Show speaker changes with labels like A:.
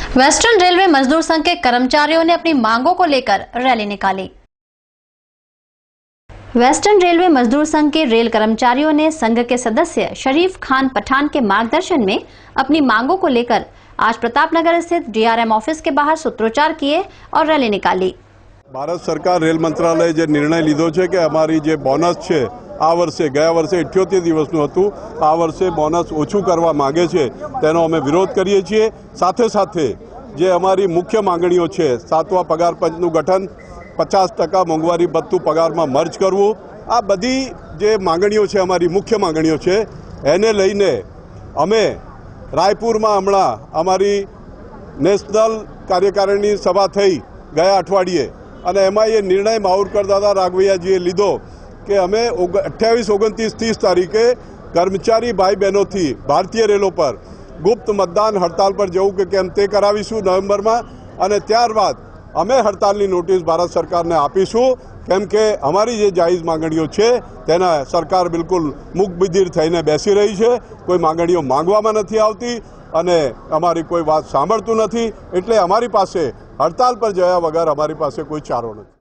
A: Western railway मजदूर संघ के कर्मचारियों ने अपनी मांगों को लेकर रैली निकाली। वेस्टर्न रेलवे मजदूर संघ के रेल कर्मचारियों ने संघ के सदस्य शरीफ खान पठान के मार्गदर्शन में अपनी मांगों को लेकर आज प्रतापनगर स्थित डीआरएम ऑफिस के बाहर सूत्रोच्चार किए और रैली निकाली।
B: भारत सरकार रेल मंत्रालय जो निर्णय लीधो छे कि अमारी जे बोनस छे आ वर्षे गया वर्षे 78 दिवसનું હતું, આ વર્ષે બોનસ ઓછું કરવા માંગે છે તેનો અમે વિરોધ કરીએ છીએ। સાથે સાથે જે અમારી મુખ્ય માંગણીઓ છે, 7મા પગાર પંચનું ગઠન, 50% મોંઘવારી ભથ્થું પગારમાં મર્જ કરવું, આ બધી જે માંગણીઓ છે અમારી મુખ્ય માંગણીઓ છે એને લઈને અમે રાયપુરમાં હમણાં અમારી નેશનલ કાર્યકારિણી સભા થઈ ગયા અઠવાડિયે અને એમાં એ નિર્ણય માવરકર દાદા રાઘવૈયાજીએ લીધો કે અમે 28, 29, 30 તારીખે કર્મચારી ભાઈ બહેનોથી ભારતીય રેલો પર ગુપ્ત મતદાન હડતાલ પર જવું કે કેમ તે કરાવીશું નવેમ્બરમાં અને ત્યારબાદ અમે હડતાલની નોટિસ ભારત સરકારને આપીશું કેમ કે અમારી જે જાયઝ માંગણીઓ છે તેના સરકાર બિલકુલ મૂકબધિર થઈને બેસી રહી છે, કોઈ માંગણીઓ માંગવામાં નથી આવતી અને અમારી કોઈ વાત સાંભળતું નથી, એટલે અમારી પાસે હડતાલ પર જયા વગર અમારી પાસે કોઈ ચારો નથી।